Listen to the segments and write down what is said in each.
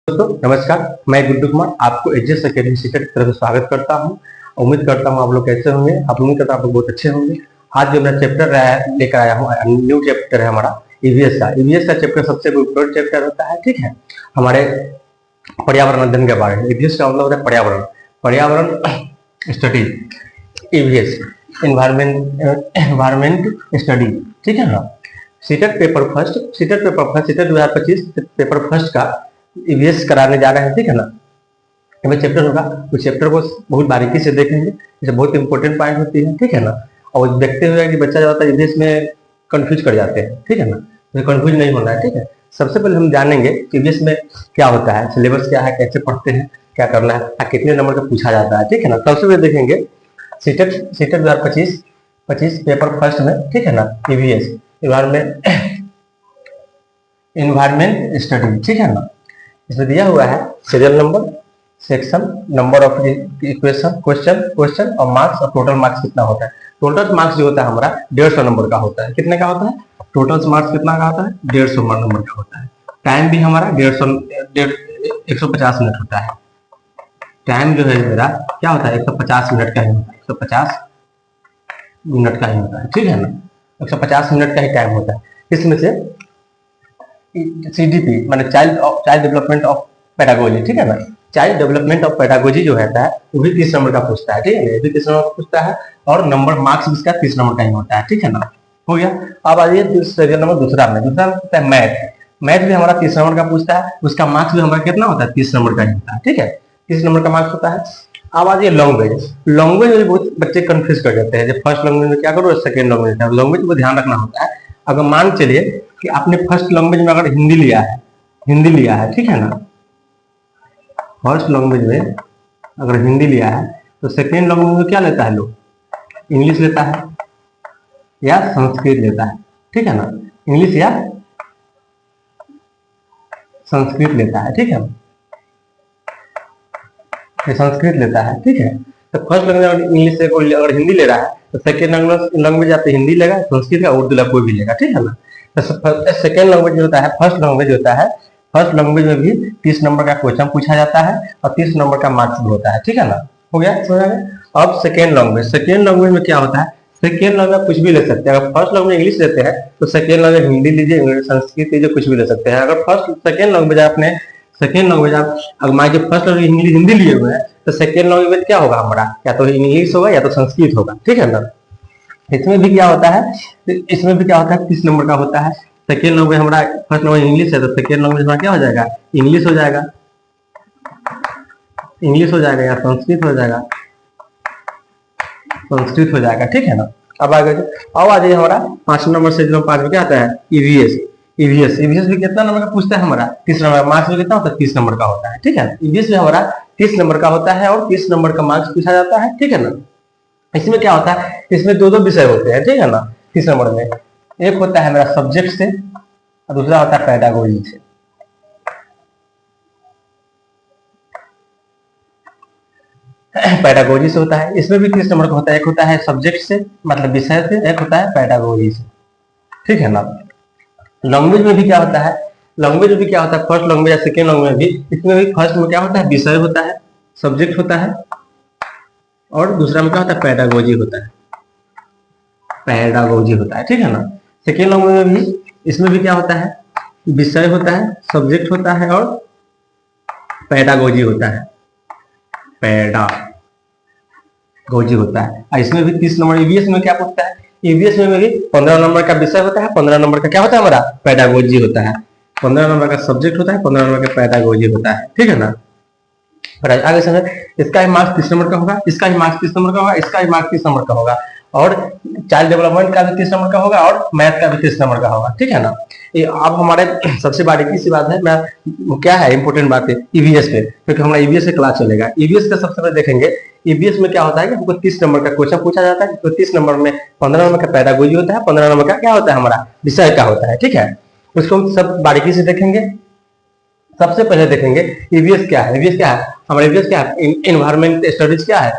दोस्तों नमस्कार, मैं गुड्डू कुमार आपको एचएस अकेडमी सीटेट की तरफ से स्वागत करता हूं। उम्मीद करता हूं आप लोग कैसे होंगे। आप उम्मीद करता हूं आप लोग बहुत अच्छे होंगे। आज जो मैं चैप्टर लेकर आया हूं, न्यू चैप्टर है हमारा ईवीएस का। ईवीएस का चैप्टर सबसे इम्पोर्टेंट चैप्टर होता है, ठीक है, हमारे पर्यावरण अध्ययन के बारे में। ईवीएस का मतलब होता है पर्यावरण स्टडी, ईवीएस एनवायरमेंट स्टडी, ठीक है ना। CTET paper first 2025 paper first का ईवीएस कराने जा रहे हैं, ठीक है ना। हमें चैप्टर होगा, उस चैप्टर को बहुत बारीकी से देखेंगे, जैसे बहुत इंपॉर्टेंट पॉइंट होती है, ठीक है ना। और देखते हुए कि बच्चा जाता है ईवीएस में कंफ्यूज कर जाते हैं, ठीक है ना। तो कंफ्यूज नहीं होना है, ठीक है। सबसे पहले हम जानेंगे कि ईवीएस में क्या होता है, सिलेबस क्या है, कैसे पढ़ते हैं, क्या करना है, कितने नंबर का पूछा जाता है, ठीक है ना। सबसे पहले देखेंगे सीटेट 2025 पेपर फर्स्ट में, ठीक है ना, ईवीएस एनवायरमेंट स्टडी, ठीक है ना। इसमें दिया हुआ है serial number, section, number of equation, question और मार्क्स, और टोटल मार्क्स कितना होता है। टोटल मार्क्स जो होता है हमारा 150 नंबर का होता है। कितने का होता है टोटल मार्क्स, कितना का होता है 150 नंबर का होता है। टाइम भी हमारा 150 मिनट होता है। टाइम जो है मेरा क्या होता है 150 मिनट का ही होता है, 150 मिनट का ही होता है, ठीक है ना। 150 मिनट का ही टाइम होता है। इसमें से CDP माने चाइल्ड डेवलपमेंट ऑफ पेडागोजी, ठीक है ना। चाइल्ड डेवलपमेंट ऑफ पेडागोजी जो रहता है वो भी 30 नंबर का पूछता है, ठीक है ना। ये भी 30 नंबर का पूछता है और नंबर मार्क्स भी इसका 30 नंबर का ही होता है, ठीक है ना। हो गया। अब आइए सीरियल नंबर दूसरा होता है मैथ भी हमारा 30 नंबर का पूछता है। उसका मार्क्स भी हमारा कितना होता है 30 नंबर का ही होता है, ठीक है। 30 नंबर का मार्क्स होता है। अब आ जाइए लैंग्वेज में बहुत बच्चे कंफ्यूज कर जाते हैं। जब फर्स्ट लैंग्वेज में क्या करो, सेकंड लैंग्वेज को ध्यान रखना होता है। अगर मान चलिए कि आपने फर्स्ट लैंग्वेज में अगर हिंदी लिया है, ठीक है ना। फर्स्ट लैंग्वेज में अगर हिंदी लिया है तो सेकेंड लैंग्वेज में क्या लेता है लोग, इंग्लिश लेता है या संस्कृत लेता है, ठीक है ना। इंग्लिश या संस्कृत लेता है, ठीक है, संस्कृत लेता है, ठीक है। तो फर्स्ट लैंग्वेज अगर इंग्लिश से कोई अगर हिंदी ले रहा है तो सेकेंड लैंग्वेज या तो हिंदी लेगा, संस्कृत या उर्दू कोई भी लेगा, ठीक है ना। तो सेकेंड लैंग्वेज जो होता है, फर्स्ट लैंग्वेज होता है, फर्स्ट लैंग्वेज में भी 30 नंबर का क्वेश्चन पूछा जाता है और 30 नंबर का मार्क्स भी होता है, ठीक है ना। हो गया, समझ आ गया। अब सेकेंड लैंग्वेज में क्या होता है, सेकेंड लैंग्वेज कुछ भी ले सकते हैं। अगर फर्स्ट लैंग्वेज इंग्लिश लेते हैं तो सेकेंड लैंग्वेज हिंदी लीजिए, संस्कृत लीजिए, कुछ भी ले सकते हैं। अगर सेकेंड लैंग्वेज आप अगर मान के फर्स्ट लैंग्वेज हिंदी लिए हुए हैं तो सेकेंड लैंग्वेज क्या होगा हमारा, या तो इंग्लिश होगा या तो संस्कृत होगा, ठीक है ना। इसमें भी क्या होता है 30 नंबर का होता है। सेकेंड लैंग्वेज हमारा फर्स्ट लैंग्वेज इंग्लिश है तो सेकेंड लैंग्वेज हमारा क्या हो जाएगा, इंग्लिश हो जाएगा या संस्कृत हो जाएगा, ठीक है ना। अब आ जाइए हमारा 5 नंबर से, 5 में क्या आता है ईवीएस भी कितना नंबर का पूछता है हमारा 30 नंबर। मार्क्स में कितना होता है 30 नंबर का होता है, ठीक है। ईवीएस भी हमारा 30 नंबर का होता है और 30 नंबर का मार्क्स पूछा जाता है, ठीक है ना। इसमें क्या होता है, इसमें दो विषय होते हैं, ठीक है ना। 30 नंबर में एक होता है मेरा सब्जेक्ट से और दूसरा होता है पेडागोजी से। पेडागोजी से होता है, इसमें भी 30 नंबर का होता है। एक होता है सब्जेक्ट से मतलब विषय से, एक होता है पेडागोजी से, ठीक है ना। लैंग्वेज में भी क्या होता है, फर्स्ट लैंग्वेज या सेकेंड लैंग्वेज में भी, इसमें भी फर्स्ट में क्या होता है विषय होता है, सब्जेक्ट होता है, और दूसरा में क्या होता है पेडागोजी होता है, ठीक है ना। सेकेंड लैंग्वेज में भी, इसमें भी क्या होता है विषय होता है, सब्जेक्ट होता है और पेडागोजी होता है। इसमें भी 30 नंबर। ईवीएस में क्या पूछता है, ईवीएस में भी 15 नंबर का विषय होता है, 15 नंबर का क्या होता है हमारा पेडागोजी होता है, 15 नंबर का सब्जेक्ट होता है, 15 नंबर का पेडागोजी होता है, ठीक है ना। आगे समझ, इसका ही मार्क्स 30 नंबर का होगा, इसका ही मार्क्स 30 नंबर का होगा, इसका ही मार्क्स 30 नंबर का होगा, और चाइल्ड डेवलपमेंट का भी 30 नंबर का होगा और मैथ का भी 30 नंबर का होगा, ठीक है ना। ये अब हमारे सबसे बारीकी सी बात है, मैं क्या है इंपॉर्टेंट बात है ईवीएस पे, क्योंकि हमारा ईवीएस से क्लास चलेगा। ईवीएस का सबसे पहले देखेंगे, ईवीएस में क्या होता है कि हमको 30 नंबर का क्वेश्चन पूछा जाता है। तो 30 नंबर में 15 नंबर का पेडागोजी होता है, 15 नंबर का क्या होता है हमारा विषय का होता है, ठीक है। उसको हम सब बारीकी से देखेंगे। सबसे पहले देखेंगे ईवीएस क्या है। हमारा ईवीएस क्या है, एनवायरमेंट स्टडीज क्या है,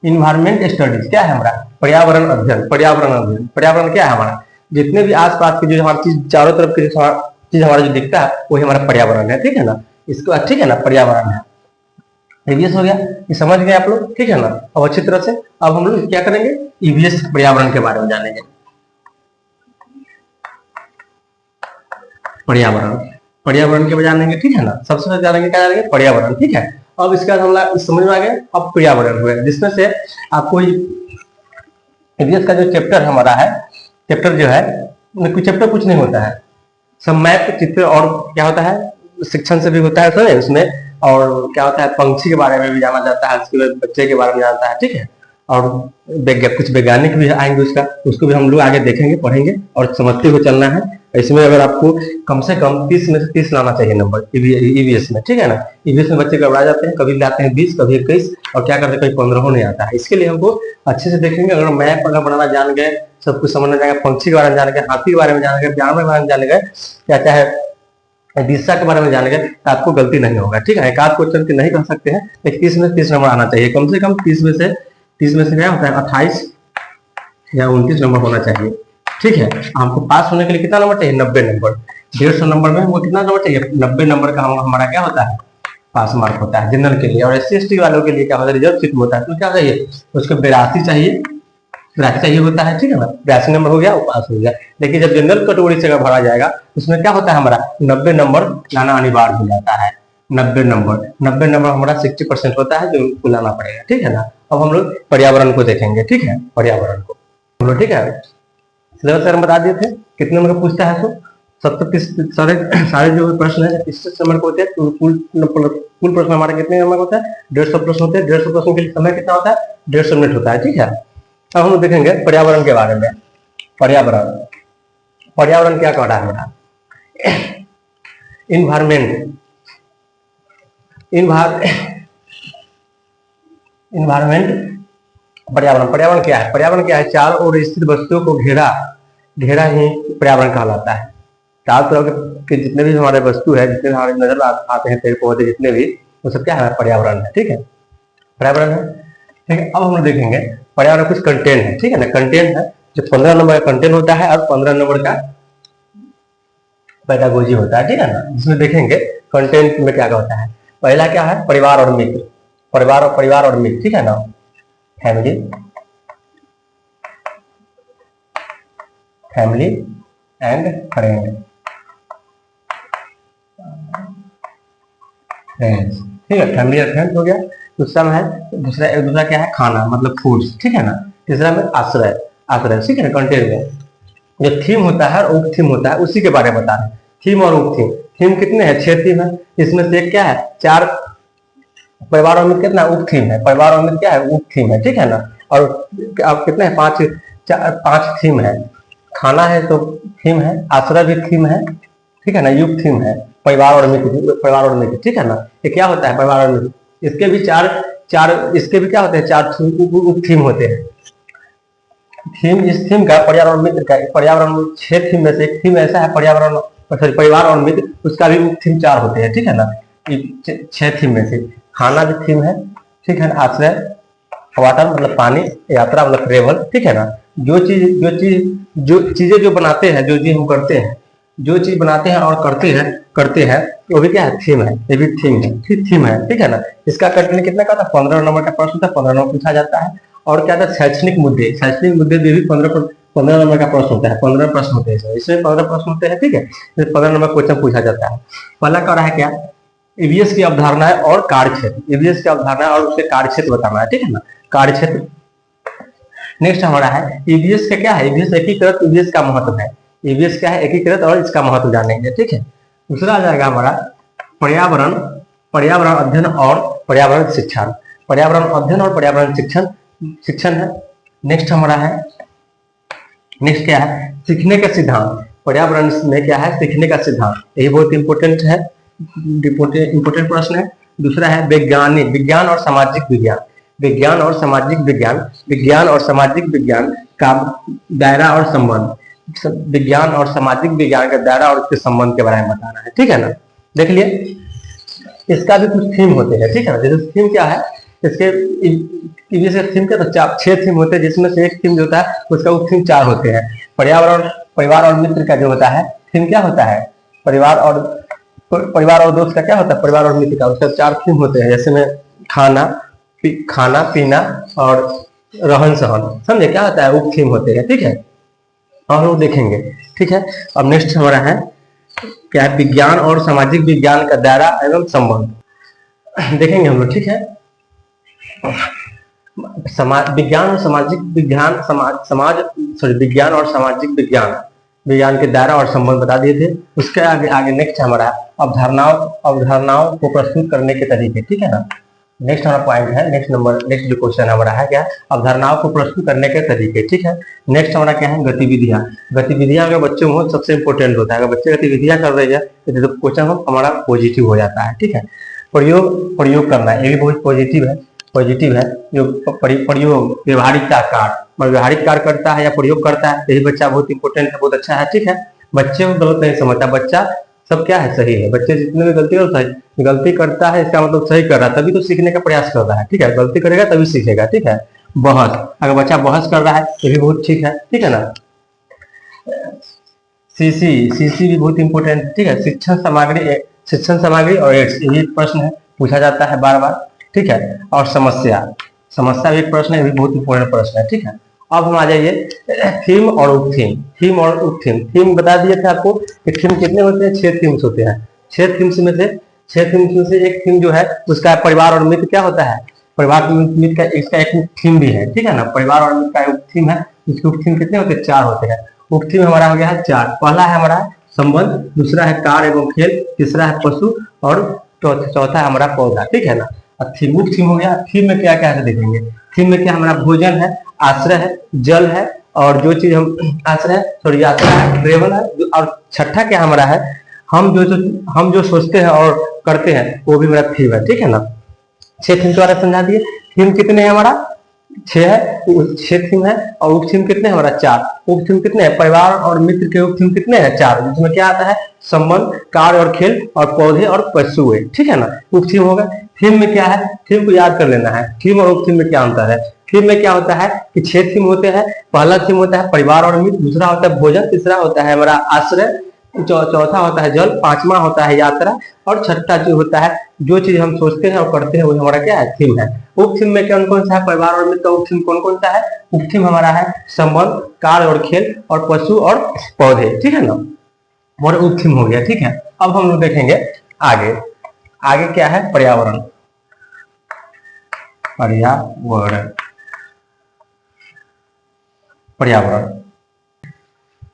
इन्वायरमेंट स्टडीज क्या है हमारा पर्यावरण अध्ययन। पर्यावरण क्या है हमारा, जितने भी आसपास के जो हमारी चीज चारों तरफ के जो चीज हमारा जो दिखता है वही हमारा पर्यावरण है, ठीक है ना। इसको ठीक है ना, पर्यावरण है। ईवीएस हो गया, ये समझ गए आप लोग, ठीक है ना। अब अच्छी तरह से अब हम लोग क्या करेंगे, ईवीएस पर्यावरण के बारे में जानेंगे। पर्यावरण, पर्यावरण के बारे में जानेंगे, ठीक है ना। सबसे पहले जानेंगे क्या, जानेंगे पर्यावरण, ठीक है। अब इसके बाद हम समझ में आ गए अब पर्यावरण हुए, जिसमें से आपको ईवीएस का जो चैप्टर हमारा है, चैप्टर जो है कुछ चैप्टर कुछ नहीं होता है, सब मैप चित्र और क्या होता है शिक्षण से भी होता है सर उसमें, और क्या होता है पंछी के बारे में भी जाना जाता है, उसके बाद बच्चे के बारे में जानता है, ठीक है। और कुछ वैज्ञानिक भी आएंगे उसको भी हम लोग आगे देखेंगे, पढ़ेंगे और समझते हुए चलना है। इसमें अगर आपको कम से कम 30 में से 30 लाना चाहिए नंबर ईवीएस में, ठीक है ना। ईवीएस में बच्चे घबरा जाते हैं, कभी लाते हैं 20, कभी 21 और क्या करते हैं कभी 15 नहीं आता है। इसके लिए हमको अच्छे से देखेंगे, अगर मैप अगर बनाना जान गए, सब कुछ समझना जाएगा, पंछी के बारे में जान गए, हाथी के बारे में जान गए, जानवर के बारे में जान गए, या चाहे दिशा के बारे में जान गए, तो आपको गलती नहीं होगा, ठीक है। एक आध क्वेश्चन की नहीं कर सकते हैं, लेकिन 30 में 30 नंबर आना चाहिए, कम से कम 30 में से क्या होता है 28 या 29 नंबर होना चाहिए, ठीक है। हमको पास होने के लिए कितना नंबर चाहिए, 90 नंबर। 150 नंबर में हमको कितना नंबर चाहिए, 90 नंबर का हमारा क्या होता है पास मार्क होता है जनरल के लिए। और SC/ST वालों के लिए क्या होता है, रिजर्व सीट में होता है, तो क्या चाहिए उसको 82 चाहिए, 82 चाहिए होता है, ठीक है ना। 82 नंबर हो गया वो पास हो गया। लेकिन जब जनरल कैटेगरी से अगर भरा जाएगा उसमें क्या होता है हमारा 90 नंबर लाना अनिवार्य हो जाता है। 90 नंबर हमारा 60% होता है जो उनको लाना पड़ेगा, ठीक है ना। अब हम लोग पर्यावरण को देखेंगे, ठीक है। पर्यावरण को हम लोग, ठीक है, सिलेबस सर हम बता दिए थे कितने नंबर का पूछता है, तो 70 सारे जो प्रश्न है 30 नंबर के होते हैं। कुल प्रश्न हमारे कितने नंबर होता है, 150 प्रश्न होते हैं। 150 प्रश्न के लिए समय कितना होता है, 150 मिनट होता है, ठीक है। अब हम देखेंगे पर्यावरण के बारे में। पर्यावरण क्या कह रहा है मेरा, इन्वायरमेंट। पर्यावरण क्या है, चारों ओर स्थित वस्तुओं को घेरा ही पर्यावरण कहलाता है। चारों तरफ के जितने भी हमारे वस्तु है, जितने हमारे नजर आते हैं पेड़ पौधे जितने भी, वो सब क्या है पर्यावरण है, ठीक है। पर्यावरण है, ठीक है। अब हम लोग देखेंगे पर्यावरण कुछ कंटेंट है, ठीक है ना। कंटेंट है जो 15 नंबर का कंटेंट होता है और 15 नंबर का पेडागोजी होता है, ठीक है ना। इसमें देखेंगे कंटेंट में क्या होता है। पहला क्या है, परिवार और मित्र, परिवार और मित्र, ठीक है ना। फैमिली एंड फ्रेंड्स, ठीक है। फैमिली और फ्रेंड्स हो गया। दूसरा क्या है, खाना मतलब फूड्स, ठीक है ना। तीसरा में आश्रय, ठीक है ना। कंटेंट में जो थीम होता है और उप थीम होता है उसी के बारे में बता रहे हैं। थीम और उप थीम कितने हैं, 6 थीम है। इसमें से क्या है, 4 परिवार और मित्र, कितना उप थीम है, परिवार और मित्र क्या है उप थीम है, ठीक है ना। और अब कितने हैं, 5 थीम है। खाना है तो थीम है, आश्रय भी थीम है, ठीक है ना। युग थीम है, परिवार और मित्र, ठीक है ना। ये क्या होता है परिवार और मित्र, इसके भी चार इसके भी क्या होते हैं, 4 उप थीम होते हैं। थीम, इस थीम का पर्यावरण मित्र का, पर्यावरण 6 थीम में से एक थीम ऐसा है पर्यावरण परिवार और मित्र, उसका भी उप थीम 4 होते हैं, ठीक है ना। 6 थीम में से खाना भी थीम है, ठीक है ना। आश्रय, वाटर मतलब पानी, यात्रा मतलब ट्रेवल, ठीक है ना। जो चीजें जो बनाते हैं, जो चीज हम करते हैं, जो चीज बनाते हैं और करते हैं वो भी क्या है, थीम है। ये भी थीम है, ठीक है ना। इसका कंटेंट कितना का था, 15 नंबर का प्रश्न था, 15 नंबर पूछा जाता है। और क्या था, शैक्षणिक मुद्दे भी 15 नंबर का प्रश्न होता है। 15 प्रश्न होते हैं इसमें 15 प्रश्न होते हैं, ठीक है। 15 नंबर क्वेश्चन पूछा जाता है। पहला क्या रहा है, क्या ईवीएस की अवधारणा है और कार्यक्षेत्र, ईवीएस की अवधारणा और उसके कार्यक्षेत्र बताना है, ठीक है ना। कार्यक्षेत्र नेक्स्ट हमारा है ईवीएस का क्या है, ईवीएस एकीकृत, ईवीएस का महत्व है। ईवीएस क्या है, एकीकृत और इसका महत्व जानेंगे, ठीक है। दूसरा आ जाएगा हमारा पर्यावरण अध्ययन और पर्यावरण शिक्षण, पर्यावरण अध्ययन और पर्यावरण शिक्षण है। नेक्स्ट हमारा है, नेक्स्ट क्या है, सीखने का सिद्धांत। पर्यावरण में क्या है, सीखने का सिद्धांत, यही बहुत इंपोर्टेंट है, इंपोर्टेंट प्रश्न है। दूसरा है विज्ञान और सामाजिक विज्ञान, विज्ञान और सामाजिक विज्ञान का दायरा और संबंध, विज्ञान और सामाजिक विज्ञान का दायरा और उसके संबंध के बारे में बताना है, ठीक है ना। देख लिए इसका भी कुछ थीम होते हैं, ठीक है ना। जैसे थीम क्या है, इसके थीम क्या, तो 6 थीम होते हैं, जिसमें से एक थीम जो होता है उसका उप थीम 4 होते हैं। परिवार और मित्र का जो होता है थीम क्या होता है, परिवार और दोस्त का क्या होता है, परिवार और मित्र का, उसका 4 थीम होते हैं। जैसे में खाना पीना और रहन सहन, समझे क्या होता है, उप थीम होते हैं। ठीक है, हम लोग देखेंगे। ठीक है, अब नेक्स्ट हमारा है क्या है, विज्ञान और सामाजिक विज्ञान का दायरा एवं संबंध देखेंगे हम लोग। ठीक है, विज्ञान और सामाजिक विज्ञान विज्ञान और सामाजिक विज्ञान के दायरा और संबंध बता दिए थे। उसके आगे नेक्स्ट हमारा अवधारणाओं को प्रस्तुत करने के तरीके। ठीक है ना, नेक्स्ट हमारा पॉइंट है, नेक्स्ट जो क्वेश्चन हमारा है क्या, अवधारणाओं को प्रस्तुत करने के तरीके। ठीक है, नेक्स्ट हमारा क्या है, गतिविधियां अगर बच्चों को सबसे इंपॉर्टेंट होता है। अगर बच्चे गतिविधियां कर रहे हैं तो क्वेश्चन हमारा पॉजिटिव हो जाता है। ठीक है, प्रयोग करना, ये भी बहुत पॉजिटिव है। जो प्रयोग व्यवहारिक कार्य, व्यवहारिक कार्य करता है या प्रयोग करता है, यही बच्चा बहुत इंपॉर्टेंट है, बहुत अच्छा है। ठीक है, बच्चे को गलत नहीं समझता, बच्चा सब क्या है, सही है। बच्चे जितने भी गलती करता है, इसका मतलब सही कर रहा है, तभी तो सीखने का प्रयास कर रहा है। ठीक है, गलती करेगा तभी सीखेगा। ठीक है, बहस, अगर बच्चा बहस कर रहा है ये भी बहुत ठीक है। ठीक है ना, सीसी भी बहुत इंपॉर्टेंट। ठीक है, शिक्षण सामग्री और एड्स, ये प्रश्न है, पूछा जाता है बार बार। ठीक है, और समस्या भी एक प्रश्न है, ये भी बहुत इंपॉर्टेंट प्रश्न है। ठीक है, अब हम आ जाइए थीम और उपथीम। थीम बता दिए थे आपको कि थीम कितने होते हैं, 6 थीम्स होते हैं। 6 थीम्स में से एक थीम जो है उसका परिवार और मित्र क्या होता है, परिवार और मित्र का इसका एक थीम भी है। ठीक है ना, परिवार और मित्र का एक थीम है, उसके उपथीम कितने होते हैं, 4 होते हैं। उपथीम हमारा हो गया है 4। पहला है हमारा संबंध, दूसरा है कार्य एवं खेल, तीसरा है पशु और चौथा है हमारा पौधा। ठीक है ना, थीम हो गया। थीम में क्या क्या है देखेंगे। थीम में क्या हमारा भोजन है, आश्रय है, जल है, और जो चीज हम आश्रय है, सॉरी यात्रा है, ट्रेवल है, और छठा क्या हमारा है, हम जो सोचते हैं और करते हैं वो भी मेरा थीम है। ठीक है ना, 6 थीम के बारे में समझा दिए। थीम कितने हैं हमारा, 6 है, 6 थीम है। और उपथीम कितने हैं हमारा, 4। उपथीम कितने हैं, परिवार और मित्र के उपथीम कितने हैं, 4, जिसमें क्या आता है, संबंध, कार्य और खेल, और पौधे और पशु है। ठीक है ना, उपथीम होगा। थीम में क्या है, थीम को याद कर लेना है। थीम और उपथीम में क्या अंतर है, थीम में क्या होता है कि 6 थीम होते हैं। पहला थीम होता है परिवार और मित्र, दूसरा होता है भोजन, तीसरा होता है हमारा आश्रय, चौथा होता है जल, 5वां होता है यात्रा, और छठा जो होता है जो चीज हम सोचते हैं और करते हैं वो हमारा क्या है, थीम है। उपथीम में कौन कौन सा है, परिवार और मित्र का उपथीम कौन कौन सा है, उपथीम हमारा है संबंध, कार्य और खेल, और पशु और पौधे। ठीक है ना, और उपथीम हो गया। ठीक है, अब हम लोग देखेंगे आगे क्या है, पर्यावरण।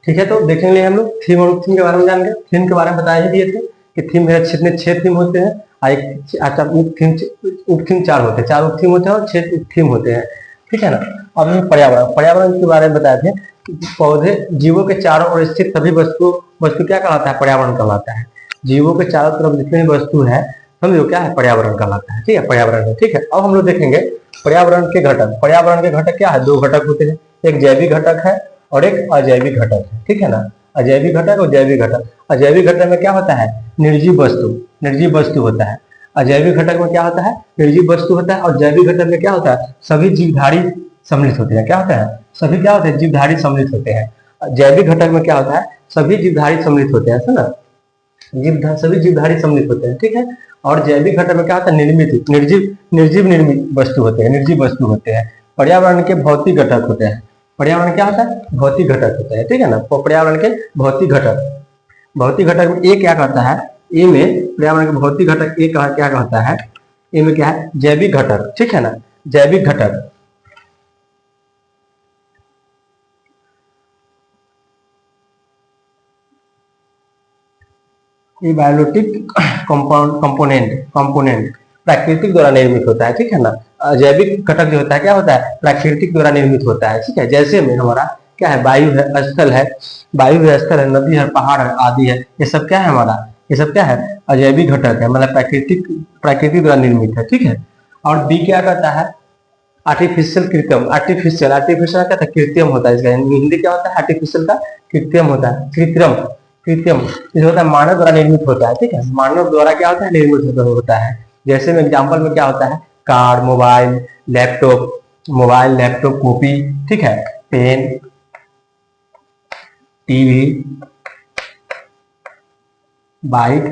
ठीक है, तो देखेंगे हम लोग थीम और उपथीम के बारे में जानेंगे। थीम के बारे में बताया दिए थे कि थीम मेरे क्षेत्र 6 थीम होते हैं, उपथीम 4 होते हैं, 4 उपथीम होते हैं और 6 उपथीम होते हैं। ठीक है ना, अब हम पर्यावरण के बारे में बताए थे। पौधे, जीवों के चारों ओर स्थित सभी वस्तु क्या कहलाता है, पर्यावरण कहलाता है। जीवों के चारों तरफ जितनी वस्तु है समझो क्या है, पर्यावरण कहलाता है। ठीक है, पर्यावरण है। ठीक है, अब हम लोग देखेंगे पर्यावरण के घटक क्या है, 2 घटक होते हैं, एक जैविक घटक है और एक अजैविक घटक है। ठीक है ना, अजैविक घटक और जैविक घटक। अजैविक घटक में क्या होता है, निर्जीव वस्तु होता है। अजैविक घटक में क्या होता है, निर्जीव वस्तु होता है। और जैविक घटक में क्या होता है, सभी जीवधारी सम्मिलित होते हैं। क्या होता है, सभी क्या होते हैं, जीवधारी सम्मिलित होते हैं। जैविक घटक में क्या होता है, सभी जीवधारी सम्मिलित होते हैं, ना, सभी जीवधारी सम्मिलित होते हैं। ठीक है, और जैविक घटक में क्या होता है, निर्जीव वस्तु होते हैं। पर्यावरण के भौतिक घटक होते हैं। पर्यावरण क्या होता है, भौतिक घटक होता है। ठीक है ना, तो पर्यावरण के भौतिक घटक में ए क्या कहता है, ए में पर्यावरण के भौतिक घटक ए क्या कहता है, ए में क्या है, जैविक घटक। ठीक है ना, जैविक घटक ये बायोलॉजिक कंपोनेंट प्राकृतिक द्वारा निर्मित होता है। ठीक है ना, जैविक घटक जो होता है क्या होता है, प्राकृतिक द्वारा निर्मित होता है। ठीक है, जैसे में हमारा क्या है, वायु है, स्थल है, नदी है, पहाड़ है, आदि है, ये सब क्या है हमारा, ये सब क्या है, अजैविक घटक है, मतलब प्राकृतिक द्वारा निर्मित है। ठीक है, और बी क्या कहता है, आर्टिफिशियल क्या था, कृत्रिम होता है। इसका हिंदी क्या होता है, आर्टिफिशियल का कृत्रिम होता है। कृत्रिम जो होता है मानव द्वारा निर्मित होता है। ठीक है, मानव द्वारा क्या होता है, निर्मित होता है। जैसे में एग्जांपल में क्या होता है, कार, मोबाइल, लैपटॉप, कॉपी, ठीक है, पेन, टीवी, बाइक,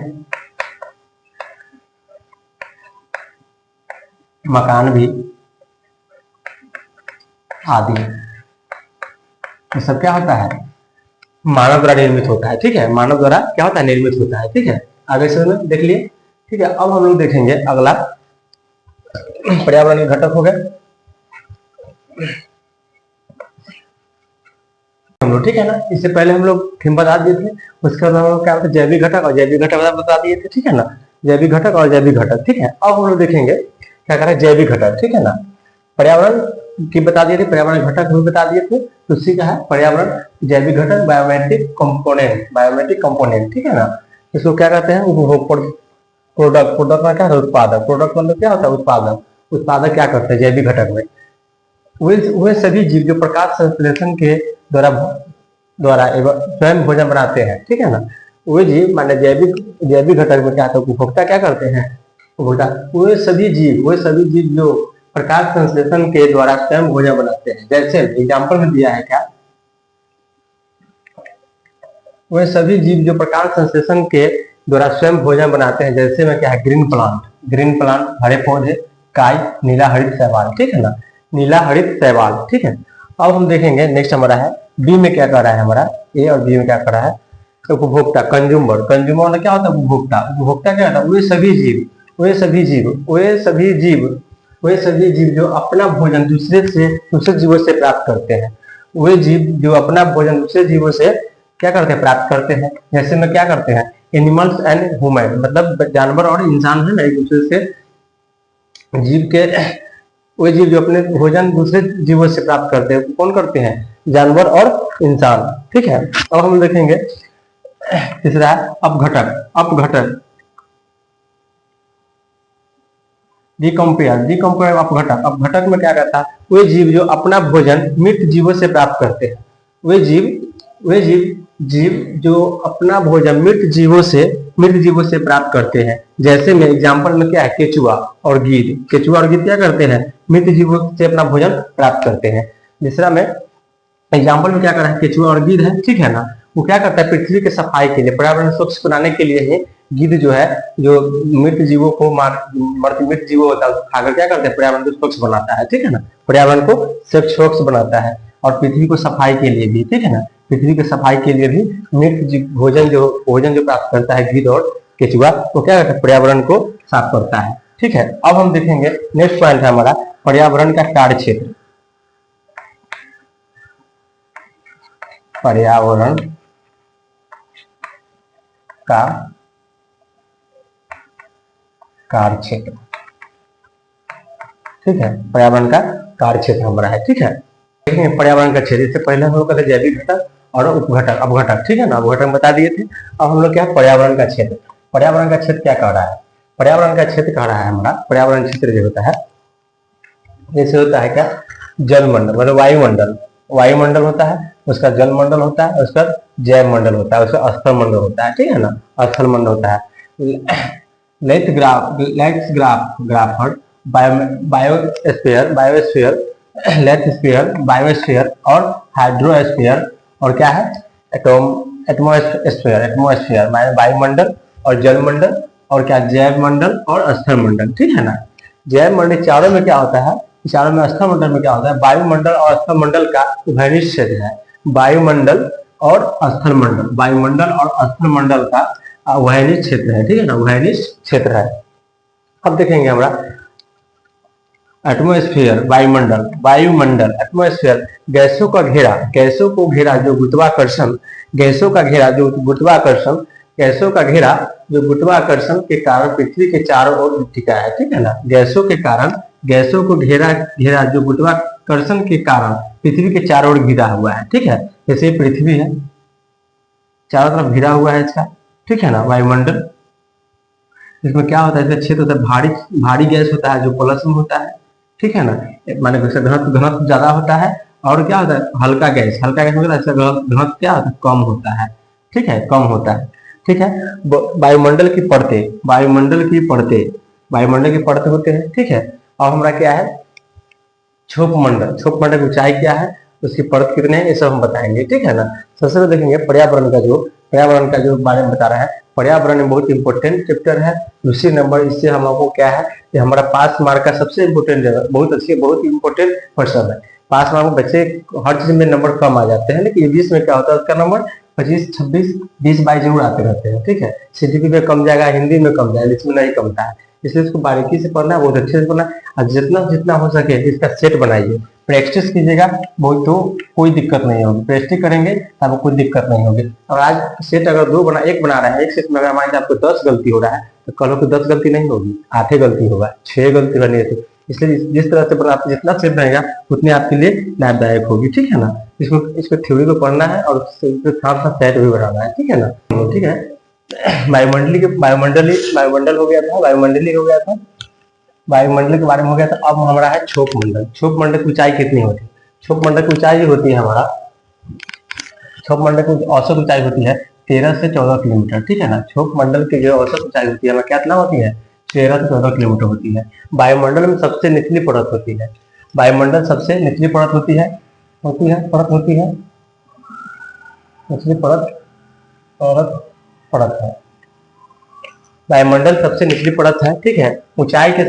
मकान भी आदि, ये सब क्या होता है, मानव द्वारा निर्मित होता है। ठीक है, मानव द्वारा क्या होता है, निर्मित होता है। ठीक है, आगे से देख लिए। ठीक है, अब हम लोग देखेंगे अगला पर्यावरणीय घटक हो गए हम लोग। ठीक है ना, इससे पहले हम लोग थीम बता दिए थे, उसके बाद हम लोग क्या होता है, जैविक घटक और जैविक घटक बता दिए थे। ठीक है ना, जैविक घटक और जैविक घटक। ठीक है, अब हम लोग देखेंगे क्या करें, जैविक घटक। ठीक है ना, पर्यावरण की बता दिए थे, पर्यावरण घटक भी बता दिए थे, तो उसी का है पर्यावरण जैविक घटक, बायोमेट्रिक कंपोनेंट, बायोमेट्रिक कंपोनेंट। ठीक है ना, इसको क्या कहते हैं, उपभोग प्रोडक्ट, प्रोडक्ट में क्या है, उत्पादक, प्रोडक्ट मतलब क्या होता है, उत्पादक, उत्पादक क्या करते हैं जैविक घटक में, वे सभी जीव जो प्रकाश संश्लेषण के द्वारा द्वारा स्वयं भोजन बनाते हैं। ठीक है ना, वे जीव माने जैविक जैविक घटक में क्या होता है, उपभोक्ता क्या करते हैं, उपभोक्ता वे सभी जीव जो प्रकाश संश्लेषण के द्वारा स्वयं भोजन बनाते हैं। जैसे एग्जाम्पल में दिया है क्या, वे सभी जीव जो प्रकाश संश्लेषण के द्वारा स्वयं भोजन बनाते हैं। जैसे में क्या है, ग्रीन प्लांट हरे पौधे, काय नीला हरित शैवाल। ठीक है ना, नीला हरित शैवाल। ठीक है, अब हम देखेंगे नेक्स्ट हमारा है बी में क्या कर रहा है, हमारा ए और बी में क्या कर रहा है, उपभोक्ता, कंज्यूमर। कंज्यूमर मतलब क्या होता है, उपभोक्ता। उपभोक्ता क्या होता है, वे सभी जीव जो अपना भोजन दूसरे जीवों से प्राप्त करते हैं। वे जीव जो अपना भोजन दूसरे जीवों से क्या करते हैं, प्राप्त करते हैं। जैसे में क्या करते हैं, एनिमल्स एंड ह्यूमन, मतलब जानवर और इंसान है ना, एक दूसरे से जीव के, वे जीव जो अपने भोजन दूसरे जीवों से प्राप्त करते हैं, कौन करते हैं, जानवर और इंसान। ठीक है, अब हम देखेंगे तीसरा अपघटक। अपघटक डिकम्पेयर अपघटक। अपघटक में क्या करता है, वे जीव जो अपना भोजन मृत जीवों से प्राप्त करते हैं। वे जीव जो अपना भोजन मृत जीवों से प्राप्त करते हैं। जैसे में एग्जाम्पल में क्या है, केचुआ और गिद्ध। केचुआ और गिद्ध क्या करते हैं, मृत जीवों से अपना भोजन प्राप्त करते हैं। दूसरा में एग्जाम्पल में क्या कर रहा है, केचुआ और गिद्ध है। ठीक है ना, वो क्या करता है, पृथ्वी के सफाई के लिए, पर्यावरण स्वच्छ बनाने के लिए ही गिद्ध जो है, जो मृत जीवों को मृत जीवो होता है उसको खाकर क्या करते हैं, पर्यावरण को स्वच्छ बनाता है। ठीक है ना, पर्यावरण को स्वच्छ बनाता है और पृथ्वी को सफाई के लिए भी। ठीक है ना, पृथ्वी की सफाई के लिए भी मृत भोजन जो प्राप्त करता है गिद्ध और केचुआ, वो क्या करता है, पर्यावरण को साफ करता है। ठीक है, अब हम देखेंगे नेक्स्ट पॉइंट है हमारा पर्यावरण का कार्य क्षेत्र। पर्यावरण का कार्य क्षेत्र। ठीक है, पर्यावरण का कार्य क्षेत्र हमारा है। ठीक है, देखेंगे पर्यावरण का क्षेत्र। इससे पहले हम लोग कहते जैविक घटक और उपघटक, अपघटक। ठीक है ना, अपघटक बता दिए थे। अब हम लोग क्या है, पर्यावरण का क्षेत्र। पर्यावरण का क्षेत्र क्या कह रहा है, पर्यावरण का क्षेत्र कह रहा है हमारा, पर्यावरण क्षेत्र जो होता है, जैसे होता है क्या, जलमंडल मतलब वायुमंडल होता है, उसका जलमंडल होता है, उसका जैव मंडल होता है, उसका स्थल मंडल होता है। ठीक है ना, स्थल मंडल होता है। ग्राफर बायोस्फीयर और हाइड्रोस्फीयर, और क्या है, एटमोस्फीयर माने वायुमंडल और जलमंडल, और क्या, जैव मंडल और स्थल मंडल। ठीक है ना, जैव मंडल चारों में क्या होता है, चारों में स्थल मंडल में क्या होता है, वायुमंडल और स्थल मंडल का उभयनिष्ठ क्षेत्र है। वायुमंडल और स्थल मंडल का उभयनिष्ठ क्षेत्र है। ठीक है ना, उभयनिष्ठ क्षेत्र है। अब देखेंगे हमरा एटमोस्फियर, वायुमंडल एटमोस्फियर, गैसों को घेरा जो गुरुत्वाकर्षण के कारण पृथ्वी के चारों ओर टिका है। ठीक है ना, गैसों को घेरा जो गुरुत्वाकर्षण के कारण पृथ्वी के चारों ओर घिरा हुआ है। ठीक है, जैसे पृथ्वी है, चारों तरफ घिरा हुआ है इसका। ठीक है ना, वायुमंडल, इसमें क्या होता है, इसका क्षेत्र होता है, भारी गैस होता है जो प्लस में होता है। ठीक है ना, माने घनत्व ज्यादा होता है, और क्या होता है, हल्का गैस मतलब इसका घनत्व क्या होता है, कम होता है। ठीक है, कम होता है। ठीक है, वायुमंडल की परतें होते हैं। ठीक है, और हमारा क्या है, छोप मंडल की ऊंचाई क्या है, उसकी परत कितने हैं, ये सब हम बताएंगे। ठीक है ना, सबसे पहले देखेंगे पर्यावरण पर्यावरण का जो बारे में बता रहा है। पर्यावरण में बहुत इंपॉर्टेंट चैप्टर है। दूसरी नंबर इससे हम आपको क्या है कि हमारा पास मार्क का सबसे इंपॉर्टेंट जगह, बहुत अच्छी बहुत इंपॉर्टेंट पर्सन है। पास मार्क में बच्चे हर चीज में नंबर कम आ जाते हैं, लेकिन ईवीएस में क्या होता है उसका नंबर 25, 26, 20, 22 जरूर आते रहते हैं। ठीक है, सीजीपी में कम जाएगा, हिंदी में कम जाएगा, इसमें नहीं कमता है। इसलिए इसको बारीकी से पढ़ना है, बहुत अच्छे से पढ़ना है, और जितना जितना हो सके इसका सेट बनाइए, प्रैक्टिस कीजिएगा, बहुत तो कोई दिक्कत नहीं होगी। प्रैक्टिस करेंगे तब कोई दिक्कत नहीं होगी। और आज सेट अगर एक बना रहा है, एक सेट में अगर मान लीजिए आपको 10 गलती हो रहा है तो कल को 10 गलती नहीं होगी, 8 गलती होगा, 6 गलती बनी है। तो इसलिए जिस तरह से बनाते जितना सेट रहेगा उतनी आपके लिए लाभदायक होगी। ठीक है ना, इसको थ्योरी को पढ़ना है और साथ साथ सेट भी बनाना है। ठीक है ना, ठीक है। वायुमंडल हो गया था, वायुमंडली हो गया था, वायुमंडल के बारे में हो गया था। अब हमारा है छोप मंडल। छोप मंडल की ऊंचाई कितनी होती है? छोप मंडल की ऊंचाई होती है हमारा, छोप मंडल की औसत ऊंचाई होती है 13 से 14 किलोमीटर। ठीक है ना, छोप मंडल की जो औसत ऊंचाई होती है कितना होती है? 13 से 14 किलोमीटर होती है। वायुमंडल में सबसे निचली परत होती है, वायुमंडल सबसे निचली परत होती है निचली परत है। वायुमंडल सबसे निचली परत है। ठीक है, ऊंचाई के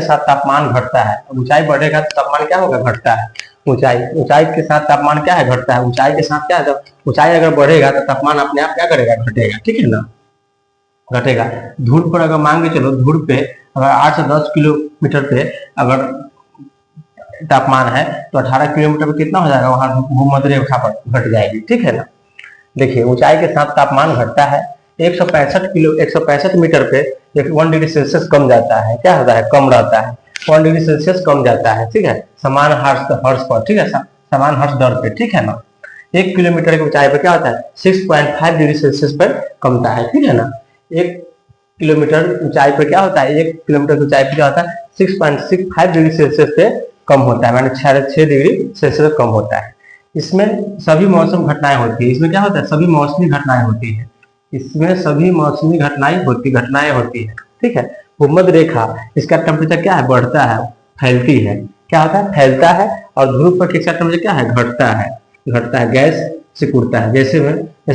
साथ तापमान घटता है। ऊंचाई बढ़ेगा तो तापमान क्या होगा? घटता है। ऊंचाई के साथ तापमान क्या है? घटता है। ऊंचाई के साथ क्या है? ऊंचाई अगर बढ़ेगा तो तापमान अपने आप क्या करेगा? घटेगा। ठीक है ना, घटेगा। धूल पर अगर मान के चलो, धूल पे अगर 8 से 10 किलोमीटर पे अगर तापमान है तो 18 किलोमीटर पे कितना हो जाएगा? वहां भूमध्य रेखा पर घट जाएगी। ठीक है ना, देखिए ऊंचाई के साथ तापमान घटता है। 165 मीटर पे 1 डिग्री सेल्सियस कम जाता है। क्या होता है? कम रहता है, 1 डिग्री सेल्सियस कम जाता है। ठीक है, समान हर्ष पर, ठीक है, समान हर्ष दर पे। ठीक है ना, 1 किलोमीटर की ऊंचाई पर क्या होता है? 6.5 डिग्री सेल्सियस पर कमता है। ठीक है ना, 1 किलोमीटर ऊंचाई पर क्या होता है? 1 किलोमीटर की ऊंचाई पर क्या होता है? 6.65 डिग्री सेल्सियस पे कम होता है, माने 6 डिग्री सेल्सियस कम होता है। इसमें सभी मौसम घटनाएं होती है। इसमें क्या होता है? सभी मौसमी घटनाएं होती है। इसमें सभी मौसमी घटनाएं होती है। ठीक है, भूमध्य रेखा, इसका टेम्परेचर क्या है? बढ़ता है, फैलती है। क्या होता है? फैलता है। और ध्रुव पर किसका टेम्परेचर क्या है? घटता है, गैस सिकुड़ता है। जैसे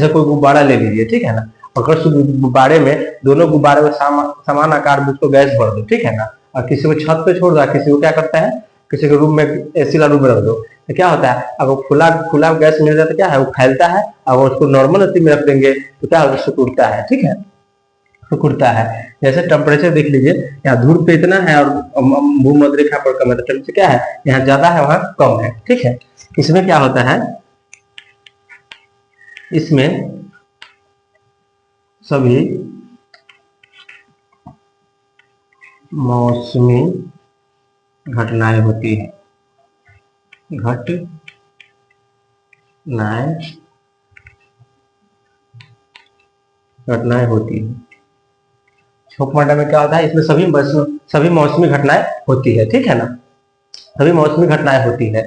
कोई गुब्बारा ले लीजिए। ठीक है ना, अगर गुब्बारे में दोनों गुब्बारे में समान आकार में उसको गैस भर दो। ठीक है ना, और किसी को छत पे छोड़ दो, किसी को क्या करता है? किसी के रूम में एसी वाला रूम में रख दो, तो क्या होता है? अगर खुला गैस मिल जाता है, क्या है? वो फैलता है। अगर उसको नॉर्मल स्थिति में रख देंगे तो क्या होगा? सिकुड़ता है। ठीक है, सिकुड़ता है। जैसे टेम्परेचर देख लीजिए, यहाँ धूप पे इतना है और भूमध्य रेखा पर कम है, तो टेम्परेचर क्या है? यहाँ ज्यादा है, वहां कम है। ठीक है, इसमें क्या होता है? इसमें सभी मौसमी घटनाएं होती है, घटनाएं होती है। छोप मंडल में क्या होता है? इसमें सभी मौसमी घटनाएं होती है। ठीक है ना, सभी मौसमी घटनाएं होती है।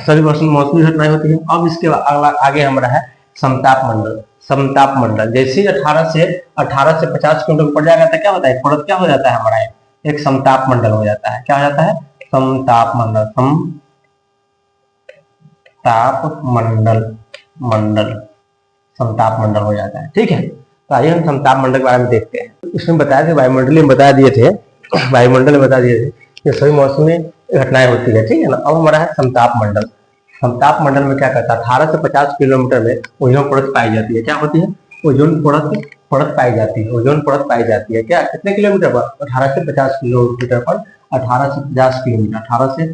सभी मौसमी घटनाएं होती है। अब इसके आगे हमारा है समताप मंडल। जैसे 18 से 50 किलोमीटर पड़ जाएगा तो क्या होता है? परत क्या हो जाता है हमारा? एक समताप मंडल हो जाता है। क्या हो जाता है? समताप मंडल हो जाता है। ठीक है, तो आइए हम समताप मंडल के बारे में देखते हैं। इसमें बताया था, वायुमंडल में बता दिए थे कि सभी मौसमी घटनाएं होती है। ठीक है ना, अब हमारा है समताप मंडल। समताप मंडल में क्या करता है? 18 से 50 किलोमीटर में ओजोन परत पाई जाती है। क्या होती है? ओजोन परत पाई जाती है। ओजोन परत पाई जाती है। क्या? कितने किलोमीटर पर? 18 से 50 किलोमीटर पर। 18 से 50 किलोमीटर, 18 से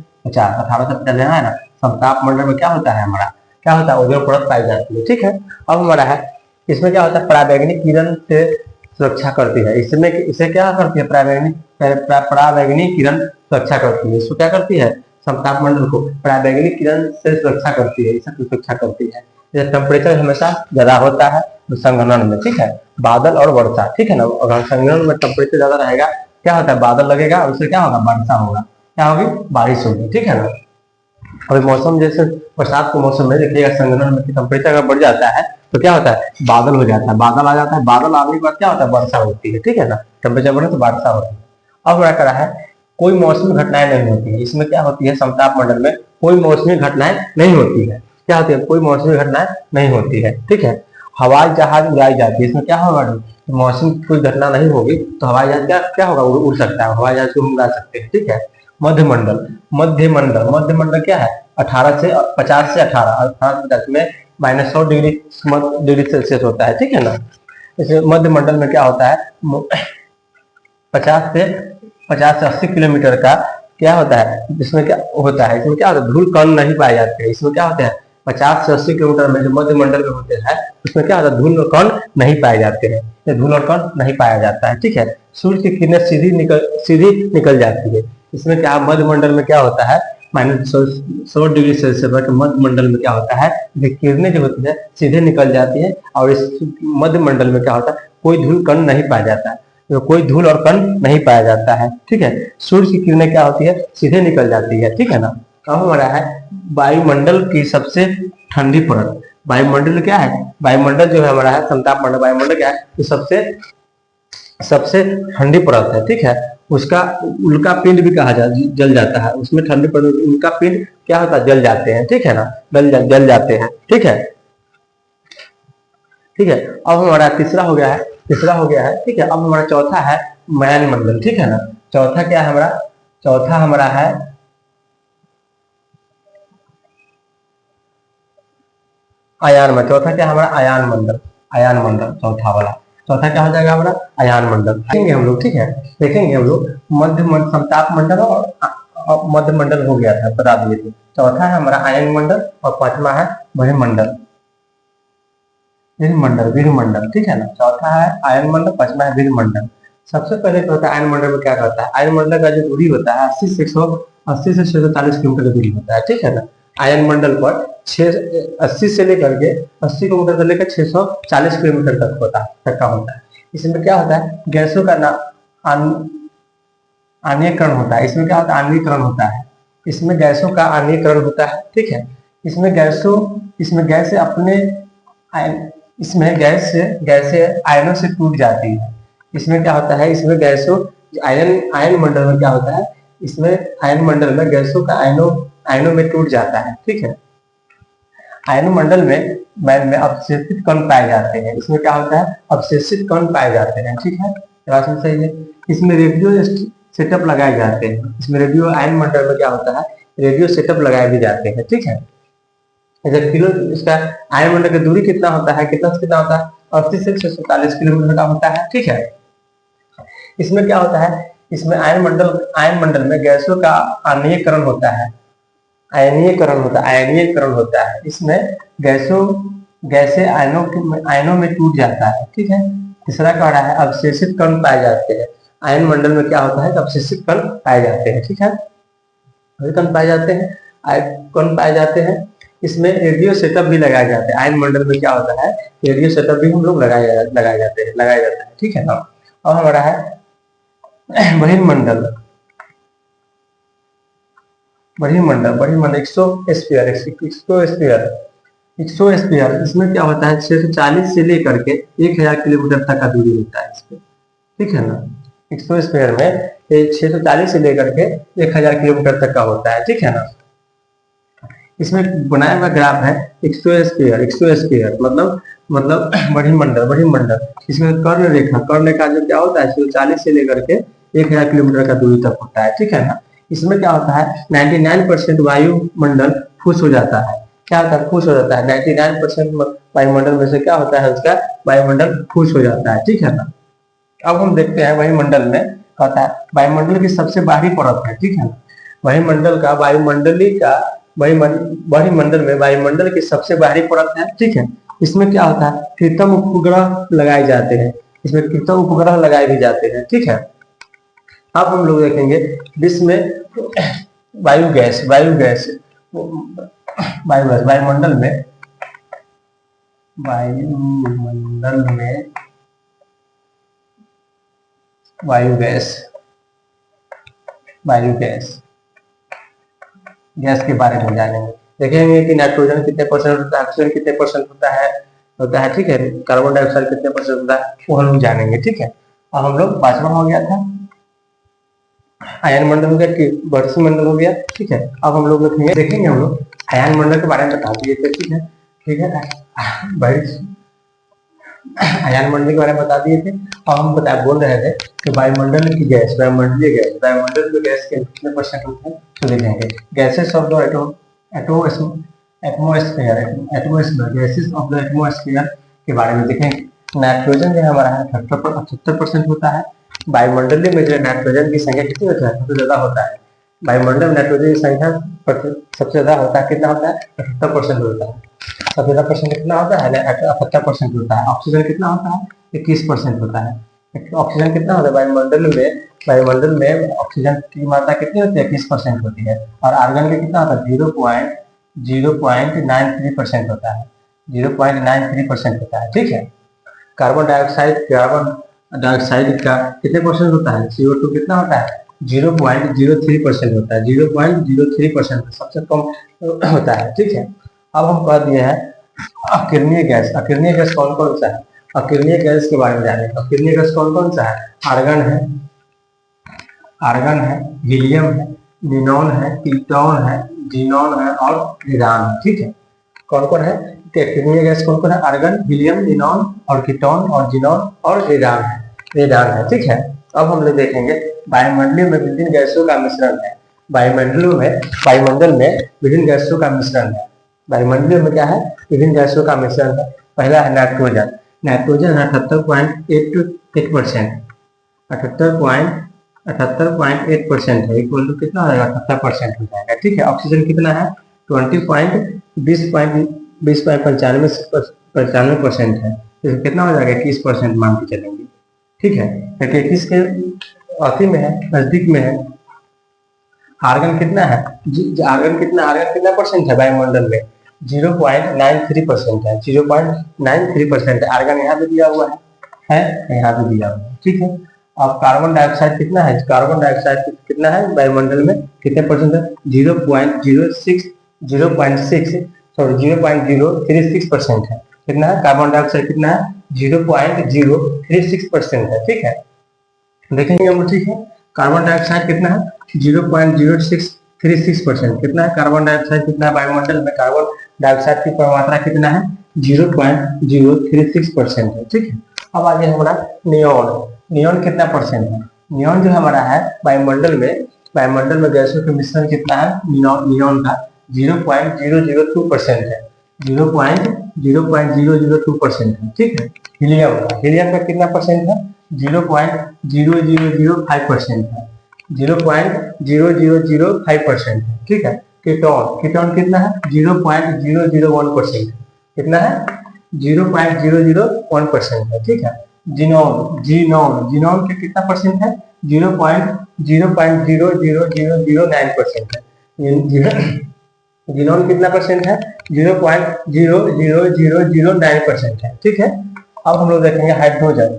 50 लेना है ना। समताप मंडल में क्या होता है हमारा? क्या होता है? ओजोन परत पाई जाती है। ठीक है, अब हमारा है इसमें क्या होता है? पराबैंगनी किरण से सुरक्षा करती है। इसमें इसे क्या करती है? पराबैंगनी किरण सुरक्षा करती है। इसको क्या करती है? समताप मंडल को पराबैंगनी किरण से सुरक्षा करती है, इससे सुरक्षा करती है। टेम्परेचर हमेशा ज्यादा होता है संघनन में। ठीक है, बादल और वर्षा। ठीक है ना, अगर संघनन में टेम्परेचर ज्यादा रहेगा क्या होता है? बादल लगेगा, उससे क्या होगा? वर्षा होगा। क्या होगी? बारिश होगी। ठीक है ना, अभी मौसम जैसे बरसात के मौसम में देखिएगा, संघनन में टेम्परेचर अगर बढ़ जाता है तो क्या होता है? बादल हो जाता है, बादल आ जाता है। बादल आने के बाद क्या होता है? वर्षा होती है। ठीक है ना, टेम्परेचर बढ़े तो वर्षा होती है। अब क्या करा है? कोई मौसमी घटनाएं नहीं होती है। इसमें क्या होती है, समताप मंडल में कोई मौसमी घटनाएं नहीं होती है। क्या होती है, कोई मौसमी घटनाएं नहीं होती है। ठीक है, हवाई जहाज उड़ाई जाती है। इसमें क्या होगा, मौसम की कोई घटना नहीं होगी तो हवाई जहाज क्या क्या होगा, उड़ सकता है, हवाई जहाज को हम उड़ा सकते हैं। ठीक है, मध्यमंडल, मध्यमंडल, मध्यमंडल क्या है, 18 से 50 से 18, 18 में -100 डिग्री सेल्सियस होता है। ठीक है ना, इसे मध्यमंडल में क्या होता है, 50 से 80 किलोमीटर का क्या होता है, इसमें क्या होता है, इसमें क्या होता है, धूल कण नहीं पाए जाते हैं। इसमें क्या होता है, 50 से 80 किलोमीटर में जो मध्यमंडल में होते हैं उसमें क्या होता है, धूल और कण नहीं पाए जाते हैं, धूल और कण नहीं पाया जाता है। ठीक है, सूर्य की किरणें सीधी निकल जाती है। इसमें क्या, मध्यमंडल में क्या होता है, -100 डिग्री सेल्सियस पर मध्यमंडल में क्या होता है, किरणें जो होती है सीधे निकल जाती है और इस मध्यमंडल में क्या होता है, कोई धूल कण नहीं पाया जाता है, तो कोई धूल और कण नहीं पाया जाता है। ठीक है, सूर्य की किरणें क्या होती है, सीधे निकल जाती है। ठीक है ना, अब हमारा है वायुमंडल की सबसे ठंडी परत। वायुमंडल क्या है, वायुमंडल जो है हमारा है समताप मंडल, वायुमंडल क्या है, तो सबसे ठंडी परत है। ठीक है, उसका उल्का पिंड भी कहा जल जाता है, उसमें ठंडी परत उल्का पिंड क्या होता है, जल जाते हैं। ठीक है ना, जल जाते हैं। ठीक है, ठीक है, अब हमारा तीसरा हो गया है। ठीक है, अब हमारा चौथा है मयान मंडल। ठीक है ना, चौथा क्या है हमारा, चौथा हमारा है आयान मंडल। चौथा क्या हमारा, आयान मंडल, आयान मंडल चौथा वाला, चौथा क्या हो जाएगा हमारा, आयान मंडल। देखेंगे हम लोग। ठीक है, देखेंगे हम लोग मध्य समताप मंडल और मध्य मंडल हो गया था, बता दिए थे। चौथा है हमारा आयन मंडल और पांचवा है वायुमंडल, वीरमंडल। ठीक है ना, चौथा है आयन मंडल, पांचवा है वीरमंडल। सबसे पहले तो होता है आयन मंडल में क्या करता है, आयन मंडल का जो दूरी होता है 80 से 640 किलोमीटर की दूरी होता है। ठीक है ना, आयन मंडल पर 80 से लेकर के 80 किलोमीटर से लेकर 640 किलोमीटर तक का होता है। इसमें क्या होता है, गैसों का आण्विकरण होता है। इसमें क्या होता है, आण्विकरण होता है, इसमें गैसों का आण्विकरण होता है। ठीक है, इसमें गैस अपने इसमें गैस आयनों से टूट जाती है। इसमें क्या होता है, इसमें गैसों आयन मंडल में क्या होता है, इसमें आयन मंडल में गैसों का आयनों में टूट जाता है। ठीक है, आयन मंडल में अवशेषित कण पाए जाते हैं। इसमें क्या होता है, अवशेषित कण पाए जाते हैं। ठीक है, सही है। इसमें रेडियो सेटअप लगाए जाते हैं। इसमें रेडियो आयन मंडल में क्या होता है, रेडियो सेटअप लगाए भी जाते हैं। ठीक है, किलो इसका आयन मंडल की दूरी कितना होता है, कितना होता है, 80 से 640 किलोमीटर का होता है। ठीक है, इसमें क्या होता है, इसमें आयन मंडल में गैसों का आयनीकरण होता है, आयनीकरण होता है। इसमें गैसें आयनों में टूट जाता है। ठीक है, तीसरा कह रहा है अवशेषित कण पाए जाते हैं। आयन मंडल में क्या होता है, अवशेषित कण पाए जाते हैं। ठीक है, कण पाए जाते हैं। इसमें रेडियो सेटअप भी लगाए जाते हैं। आयन मंडल में क्या होता है, रेडियो सेटअप भी हम लोग लगाया जाता है। ठीक है ना, अब हमारा है बहिर्मंडल, 100 स्पीयर। इसमें क्या होता है, 640 से लेकर के 1000 किलोमीटर तक का दूरी होता है इसमें। ठीक है ना, 100 स्पीयर में 640 से लेकर के 1000 किलोमीटर तक का होता है। ठीक है ना, इसमें बनाया हुआ ग्राफ है 100 स्पीयर मतलब बहिर्मंडल। इसमें कर्ण रेखा जो क्या होता है, 140 से लेकर के 1000 किलोमीटर का दूरी तक होता है। ठीक है ना, इसमें क्या होता है, 99% वायुमंडल फूस हो जाता है। क्या होता है, फूस हो जाता है। 99% वायुमंडल में से क्या होता है, उसका वायुमंडल फूस हो जाता है। ठीक है ना, अब हम देखते हैं वायुमंडल में कहता है वायुमंडल की सबसे बाहरी परत है। ठीक है ना, वायुमंडल में वायुमंडल की सबसे बाहरी परत है। ठीक है, इसमें क्या होता है, कृत्रिम उपग्रह लगाए जाते हैं। इसमें कृत्रिम उपग्रह लगाए भी जाते हैं। ठीक है, अब हम लोग देखेंगे विश्व में वायुगैस वायुमंडल में गैस के बारे में जानेंगे। देखेंगे कि नाइट्रोजन कितने परसेंट होता है, ऑक्सीजन कितने परसेंट होता है। ठीक है, कार्बन डाइऑक्साइड कितने परसेंट होता है, वो हम लोग जानेंगे। ठीक है, अब हम लोग 5वां हो गया था आयन मंडल हो गया कि वर्षी मंडल हो गया। ठीक है, अब हम लोग देखेंगे हम लोग आयन मंडल के बारे में बता दिए थे। ठीक है, ठीक है भाई, आयन मंडल के बारे में बता दिए थे। और हम बोल रहे थे कि वायुमंडल की गैस, वायुमंडलीय गैस, वायुमंडल में गैस के कितने परसेंट होते हैं तो देखेंगे। Gases of the atmosphere, gases of the atmosphere के बारे में देखेंगे। नाइट्रोजन जो हमारा है 78% होता है। वायुमंडलीय में जो नाइट्रोजन की संख्या कितनी होती है, सबसे ज्यादा होता है। वायुमंडल में नाइट्रोजन की संख्या सबसे ज्यादा होता है, कितना होता है 78% होता है। सबसे ज्यादा परसेंट कितना होता है, 78% होता है। ऑक्सीजन कितना होता है, 21% होता है। ऑक्सीजन कितना होता है वायुमंडल में, वायुमंडल में ऑक्सीजन की मात्रा कितनी होती है, 21% होती है। और आर्गन का कितना होता है, 0.93% होता है, 0.93% होता है। ठीक है, कार्बन डाइऑक्साइड का कितने परसेंट होता है, CO2 कितना होता है, 0.03% होता है, 0.03% सबसे कम होता है। ठीक है, अब हम कह दिए हैं अकिरणीय गैस। अकिरणीय गैस कौन कौन सा है, अकिरणीय गैस के बारे में जानेंगे। अकिरणीय गैस कौन कौन सा है, आर्गन है, हीलियम है, निनॉन है, कीटोन है, जीनॉन है और ईरान है। ठीक है, कौन कौन है अकिरणीय गैस, कौन कौन है, आर्गन, हीलियम, निनॉन और कीटोन और जीनॉन और ईरान है। ठीक है, अब हम लोग देखेंगे वायुमंडल में विभिन्न गैसों का मिश्रण है। वायुमंडल में विभिन्न गैसों का मिश्रण है। वायुमंडल में क्या है, विभिन्न गैसों का मिश्रण है। पहला है नाइट्रोजन। नाइट्रोजन 78.8%, 78.8% है, इक्वल टू कितना हो जाएगा, 70% हो जाएगा। ठीक है, ऑक्सीजन कितना है, 20.95% है, तो कितना हो जाएगा, 21% मान के चलेंगे। ठीक है, 21 के अति में है, नजदीक में है। आर्गन कितना है, आर्गन कितना परसेंट है वायुमंडल में, 0.93% है, 0.93% है। आर्गन यहाँ पे दिया हुआ है यहाँ पे दिया हुआ है। ठीक है, अब कार्बन डाइऑक्साइड कितना है, कार्बन डाइऑक्साइड कितना है वायुमंडल में, कितने परसेंट है, 0.036% है। कितना है कार्बन डाइऑक्साइड, कितना है 0.036% है। ठीक है, देखेंगे हम। ठीक है, कार्बन डाइऑक्साइड कितना है, 0.0636%। कितना है कार्बन डाइऑक्साइड, कितना है वायुमंडल में कार्बन डाइऑक्साइड की मात्रा कितना है, 0.036% है। ठीक है, अब आगे हमारा नियॉन कितना परसेंट है। नियॉन जो हमारा है वायुमंडल में गैसों के मिश्रण कितना है, नियॉन का 0.002% है, 0.002% है। ठीक है, हीलियम का कितना परसेंट है, 0.0005% है, 0.0005% है। ठीक है, कीटोन कितना है, 0.001% है। कितना है, 0.001% है। ठीक है, जीनोन के कितना परसेंट है, 0.000009% है। जीनोन कितना परसेंट है, 0.00009% है। ठीक है, अब हम लोग देखेंगे हाइड्रोजन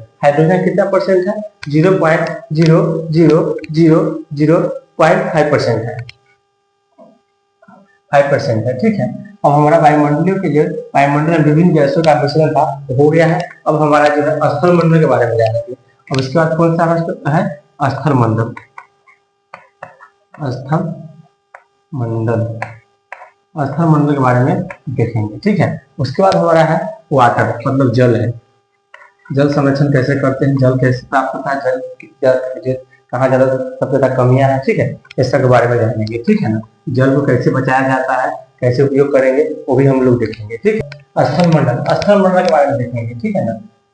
कितना परसेंट है, 0.00005% है, 5% है। ठीक है, अब हमारा वायुमंडल में विभिन्न गैसों का मिश्रण था हो गया है। अब हमारा जो है स्थल मंडल के बारे में जानेंगे। अब इसके बाद कौन सा है, स्थल मंडल। स्थल मंडल के बारे में देखेंगे। ठीक है, उसके बाद हमारा है वाटर, मतलब जल है। जल संरक्षण कैसे करते हैं, जल कैसे प्राप्त होता है, जल कहाँ ज्यादा सबसे ज्यादा कमियां है। ठीक है, इस सब के बारे में जानेंगे। ठीक है ना, जल को कैसे बचाया जाता है, कैसे उपयोग करेंगे, वो भी हम लोग देखेंगे। ठीक है, स्थल मंडल के बारे में देखेंगे। ठीक है ना,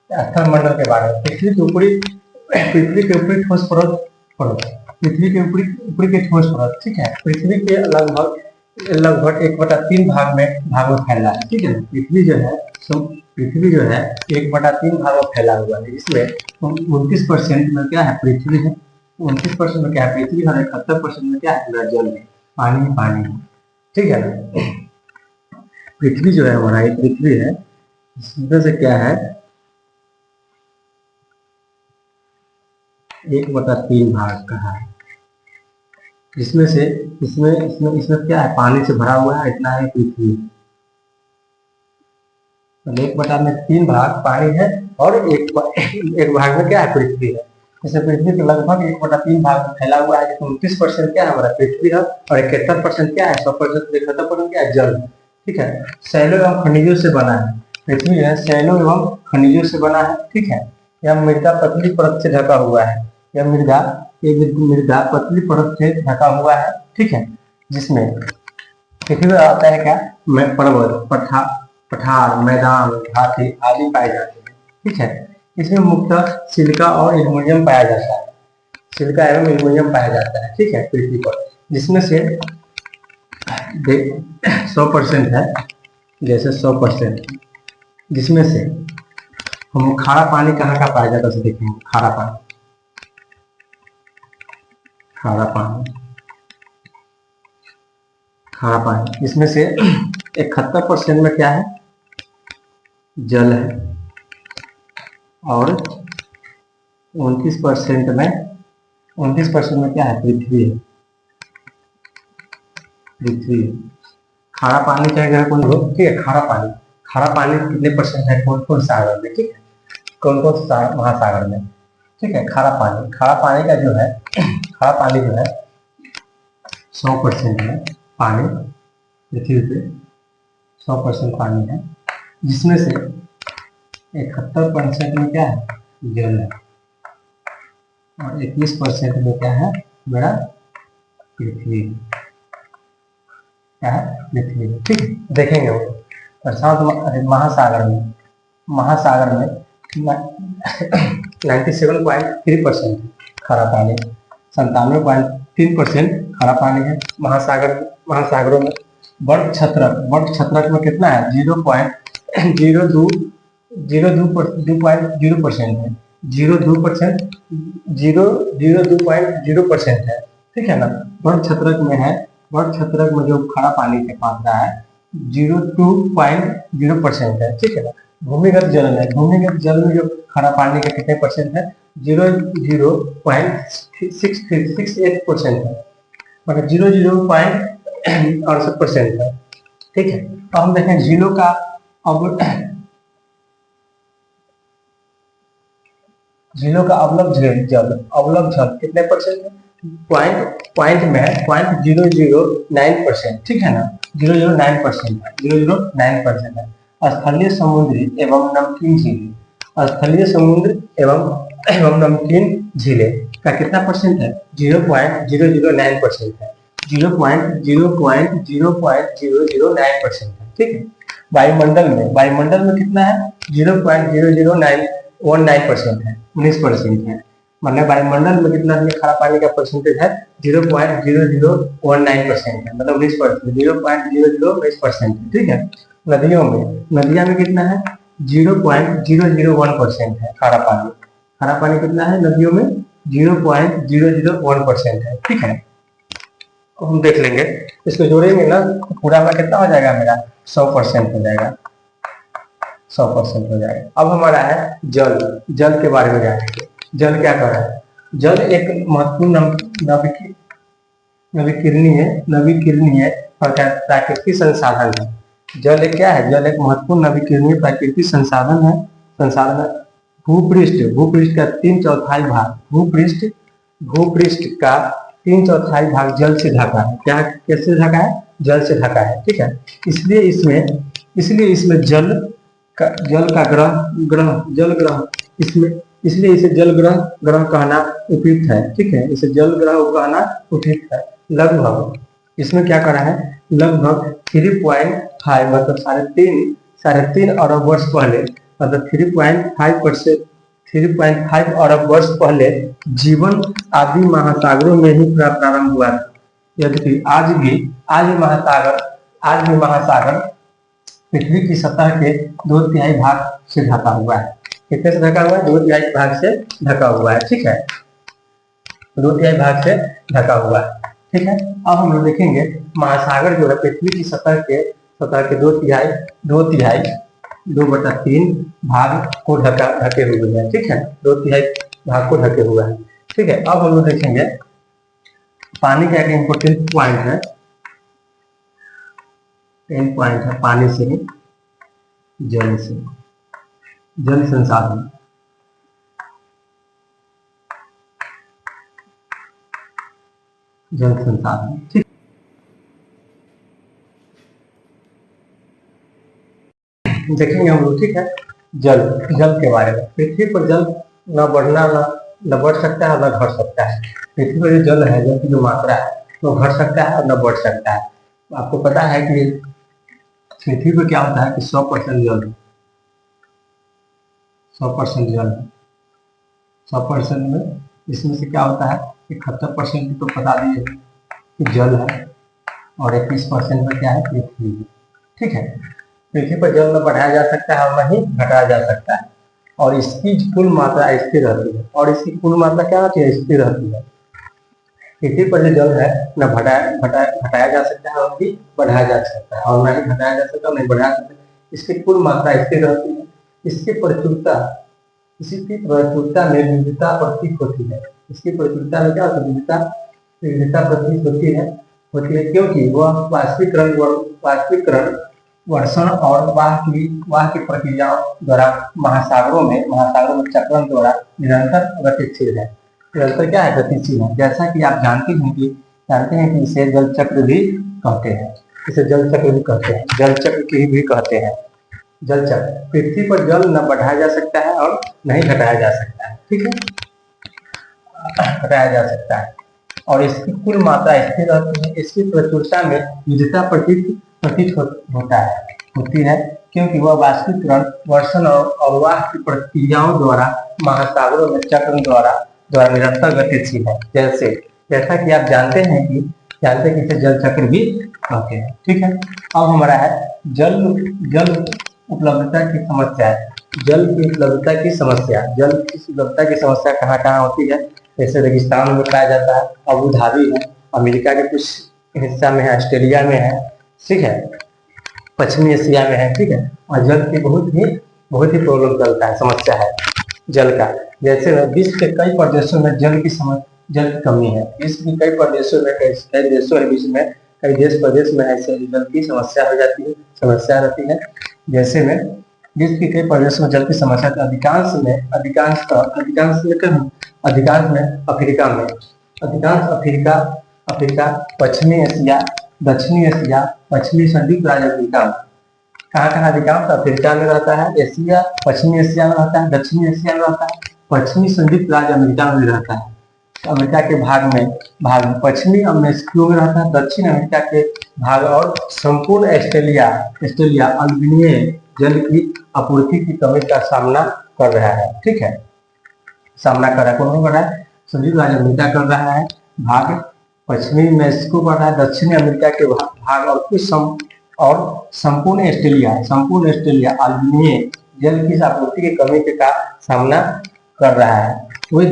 स्थल मंडल के बारे में पृथ्वी के ऊपरी ठोस परत, पृथ्वी के ऊपरी के ठोस परत। ठीक है, पृथ्वी के लगभग 1/3 भाग में फैला है। ठीक है ना, पृथ्वी जो है 1/3 भाग में फैला हुआ है। इसमें 29% में क्या है, पृथ्वी है, 29% में क्या है, पृथ्वी है, 71% में क्या है, पूरा जल है, पानी है। ठीक है ना, पृथ्वी जो है हमारा, एक पृथ्वी है, इसमें से क्या है, 1/3 भाग का है। इसमें से इसमें क्या है, पानी से भरा हुआ है, इतना है पृथ्वी। 1/3 भाग पानी है और एक भाग में क्या है, पृथ्वी है। जैसे पृथ्वी के लगभग 1/3 भाग में फैला हुआ है, जिसमें 29% क्या है हमारा पृथ्वी है, और 71% क्या है, 100% 71% क्या है, जल। ठीक है, शैलों एवं खनिजों से बना है। पृथ्वी है शैलों एवं खनिजों से बना है। ठीक है, यह मृदा पतली परत से ढका हुआ है। यह मृदा पतली परत से ढका हुआ है। ठीक है, जिसमें पृथ्वी पर आता है क्या, पर्वत, पठार, मैदान, घाटी आदि पाए जाते हैं। ठीक है, इसमें मुख्यतः सिलिका और एल्युमिनियम पाया जाता है। सिलिका एवं एल्युमिनियम पाया जाता है। ठीक है, पृथ्वी पर, जिसमें से 100% है, जैसे 100%, जिसमें से हम खारा पानी कहाँ का पाया जाता है देखेंगे। खारा पानी, खारा पानी, खारा पानी, इसमें से 71% में क्या है, जल है, और 29% में क्या है, पृथ्वी है। पृथ्वी, खारा पानी का अगर कोई हो, ठीक है, खारा पानी कितने परसेंट है, कौन कौन सागर में, ठीक है, कौन कौन सा महासागर में। ठीक है, खारा पानी का जो है, खारा पानी जो है 100% है पानी, पृथ्वी पे 100% पानी है, जिसमें से 71% में क्या है, जल है, और 21% में क्या है, मेरा पृथ्वी, क्या है, पृथ्वी। ठीक है, देखेंगे वो। प्रशांत महासागर में 97.3% खारा पानी, 97.3% खारा पानी है महासागरों में। बर्फ छत्रक में कितना है, 0.02% है, 0.02% है। ठीक है ना, बर्फ छत्रक में है, बर्फ छत्रक में जो खारा पानी की मात्रा है 0.2% है। ठीक है ना, भूमिगत जल में जो खारा पानी का कितने परसेंट है, 0.68% है, मतलब 0.68% है। ठीक है, तो हम देखें झीलों का अवलग जल कितने परसेंट है, पॉइंट में है 0.009%। ठीक है ना, 009% है, 009% है। स्थलीय समुद्री एवं नमकीन झीलें, स्थलीय समुद्र एवं नमकीन झीलें का कितना परसेंट है, 0.009% है, 0.009% है। ठीक है, वायुमंडल में कितना है, 0.00919% है, 19% है। मतलब वायुमंडल में कितना खारा पानी का परसेंटेज है, 0.0019% है, मतलब 19%, 0.0019% है। ठीक है, नदियों में कितना है, 0.001% है खारा पानी कितना है नदियों में, 0.001% है। ठीक है, हम देख लेंगे, इसको जोड़ेंगे ना तो पूरा में कितना हो जाएगा, मेरा 100% हो जाएगा, 100% हो जाएगा। अब हमारा है जल के बारे में जानेंगे। जल क्या कर रहा है, जल एक महत्वपूर्ण नवीकरणीय प्राकृतिक संसाधन है। जल एक क्या है, जल एक महत्वपूर्ण नवीकरणीय प्राकृतिक संसाधन है। भूपृष्ठ का 3/4 भाग, भूपृष्ठ का 3/4 भाग जल से ढका है। क्या, कैसे ढका है, जल से ढका है। ठीक है, इसलिए इसमें जल का इसलिए इसे जल ग्रह कहना उपयुक्त है। ठीक है, इसे जल ग्रह कहना उपयुक्त है। लगभग इसमें क्या करा है, लगभग 3.5 मतलब 3.5 अरब वर्ष पहले, मतलब 3.5 अरब वर्ष पहले जीवन आदि महासागरों में ही प्रारंभ हुआ था। यद्यपि आज भी महासागर पृथ्वी की सतह के 2/3 भाग से ढका हुआ है। कितने से ढका हुआ है, 2/3 भाग से ढका हुआ है। ठीक है, 2/3 भाग से ढका हुआ है। ठीक है, अब हम लोग देखेंगे महासागर जो है पृथ्वी की सतह के 2/3 भाग को ढके हुए हैं। ठीक है, 2/3 भाग को ढके हुए हैं। ठीक है, अब हम लोग देखेंगे पानी का एक इम्पोर्टेंट पॉइंट है, पानी से ही जल संसाधन। जल संसाधन। ठीक, देखेंगे हम लोग। ठीक है, जल जल के बारे में। पृथ्वी पर जल न बढ़ना न बढ़ सकता है न घट सकता है। पृथ्वी पर जो जल है, जल की जो मात्रा है वो घट सकता है और न बढ़ सकता है। आपको पता है कि पृथ्वी पर क्या होता है कि 100% जल है, 100% जल है। 100% में इसमें से क्या होता है, 71% तो बता दिए कि जल है और 21% में क्या है, पृथ्वी है। ठीक है, पृथ्वी पर जल न बढ़ाया जा सकता है और न ही घटाया जा सकता है, और इसकी कुल मात्रा स्थिर रहती है। और इसकी कुल मात्रा क्या होती है, स्थिर रहती है। पृथ्वी पर जो जल है न घटाया जा सकता है और भी बढ़ाया जा सकता है, और न ही घटाया जा सकता है नहीं बढ़ाया जा सकता है। इसकी कुल मात्रा स्थिर रहती है। इसकी प्रचुरता, इसी की प्रचुरता में विविधता प्रतीत होती है। इसकी प्रचुरता में क्या होती है, विविधता प्रतीत होती है क्योंकि वह वाष्पीकरण वर्षण और वाह की प्रक्रियाओं द्वारा महासागरों में चक्रण द्वारा निरंतर गतिशील है। निरंतर क्या है, गतिशील है। जैसा कि आप जानते हैं कि इसे जल चक्र भी कहते हैं। इसे जल चक्र भी कहते हैं, जल चक्र की भी कहते हैं। जल चक्र, पृथ्वी पर जल न बढ़ाया जा सकता है और नहीं घटाया जा सकता है। ठीक है, घटाया जा सकता है, और इसकी कुल मात्रा स्थिर रहती है। इसकी प्रचुरता में विविधता प्रतीत होती है क्योंकि वह वाष्पीकरण वर्षण और वाह की प्रक्रियाओं द्वारा महासागरों में चक्र द्वारा निरंतर गतिशील है। जैसा कि आप जानते हैं कि इसे जल चक्र भी कहते हैं। ठीक है, अब हमारा है जल उपलब्धता की समस्या है। जल की उपलब्धता की समस्या कहाँ कहाँ होती है, जैसे रेगिस्तान में पाया जाता है, अबू धाबी है, अमेरिका के कुछ हिस्सा में है, ऑस्ट्रेलिया में है। ठीक है, पश्चिमी एशिया में है। ठीक है, और जल की बहुत ही प्रॉब्लम चलता है, समस्या है जल का। जैसे विश्व के कई प्रदेशों में जल की कमी है। विश्व के कई प्रदेशों में, कई देशों है विश्व में, कई प्रदेश में ऐसे जल की समस्या हो जाती है, समस्या रहती है। जैसे में विश्व के कई प्रदेशों में जल की समस्या, अधिकांश में अफ्रीका, पश्चिमी एशिया, दक्षिणी एशिया, पश्चिमी संयुक्त राज्य अमेरिका में। कहाँ अधिकांश अफ्रीका में रहता है, एशिया, पश्चिमी एशिया में रहता है, दक्षिणी एशिया में रहता है, पश्चिमी संयुक्त राज्य अमेरिका में भी रहता है। अमेरिका के भाग में पश्चिमी मेक्सिको में रहता है, दक्षिण अमेरिका के भाग, और संपूर्ण ऑस्ट्रेलिया अल्बेनिया जल की आपूर्ति की कमी का सामना कर रहा है। ठीक है, सामना कर रहा है, कौन कर रहा है, संयुक्त राज्य अमेरिका कर रहा है भाग, पश्चिमी मेक्सिको कर रहा है, दक्षिणी अमेरिका के भाग, और संपूर्ण ऑस्ट्रेलिया अल्बेनिया जल की आपूर्ति की कमी का सामना कर रहा है। वही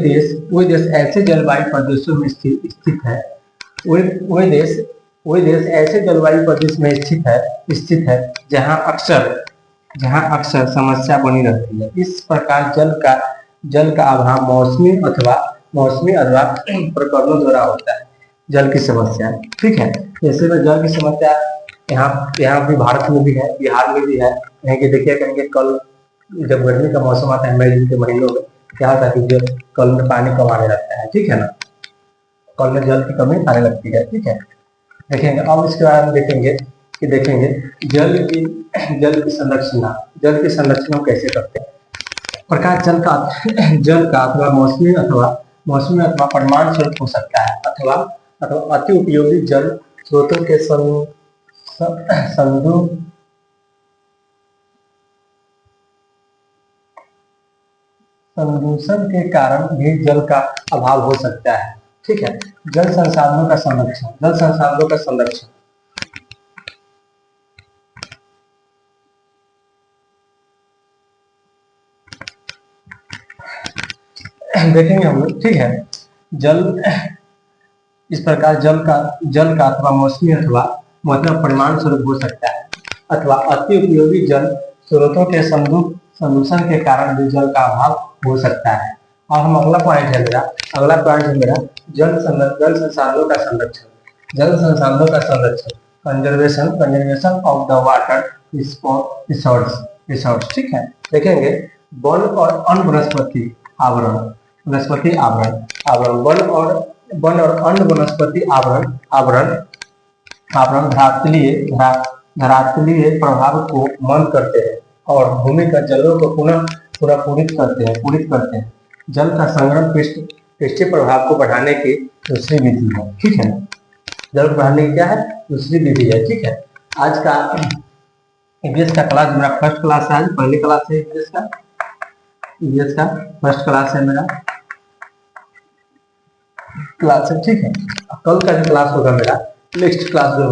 देश ऐसे जलवायु प्रदेशों में स्थित है, वही देश ऐसे जलवायु प्रदेश में स्थित है जहां अक्सर समस्या बनी रहती है। इस प्रकार जल का अभाव मौसमी अथवा प्रकरणों द्वारा होता है, जल की समस्या। ठीक है, जैसे में जल की समस्या यहाँ भी भारत में भी है, बिहार में भी है। कहीं देखिए, कहीं कल जब गर्मी का मौसम आता है, मई जून के महीनों में, क्या होता है कि कल में पानी कम आने लगता है। ठीक है ना, कल में जल की कमी आने लगती है। ठीक है, देखेंगे अब इसके बारे में देखेंगे जल की संरक्षण कैसे करते हैं। प्रकार जल का अथवा मौसमी अथवा परिमाण स्वरूप हो सकता है, अथवा अति उपयोगी जल स्रोतों के संदूषण के कारण भी जल का अभाव हो सकता है। ठीक है, जल संसाधनों का संरक्षण देखेंगे हम लोग। ठीक है, इस प्रकार जल का अथवा मौसमी अथवा परिमाण स्वरूप हो सकता है, अथवा अति उपयोगी जल स्रोतों के संदूषण के कारण भी जल का अभाव हो सकता है। और हम अगला पॉइंट है मेरा जल संसाधनों का संरक्षण, conservation of the water resource. ठीक है, देखेंगे वन और वनस्पति आवरण, वन और वन और अन्य वनस्पति आवरण आवरण आवरण धरातलीय प्रभाव को मंद करते हैं और भूमि का जलों को पुनः पूरित करते हैं। जल का संग्रहण पृष्ठीय प्रभाव को बढ़ाने की दूसरी विधि है, ठीक है। जल को बढ़ाने की क्या है, दूसरी विधि है, ठीक है। आज का ईवीएस का क्लास मेरा फर्स्ट क्लास है, आज पहली क्लास है ईवीएस का फर्स्ट क्लास है मेरा क्लास है, ठीक है। कल का जो क्लास होगा मेरा नेक्स्ट क्लास जो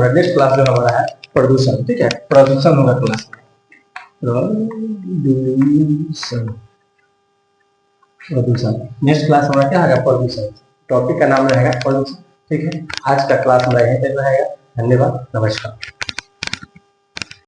हमारा है प्रदूषण, ठीक है। प्रदूषण होगा क्लास में, प्रदूषण नेक्स्ट क्लास हमारा क्या होगा, प्रदूषण। टॉपिक का नाम रहेगा प्रदूषण, ठीक है। आज का क्लास हमारा यहीं तक रहेगा। धन्यवाद, नमस्कार।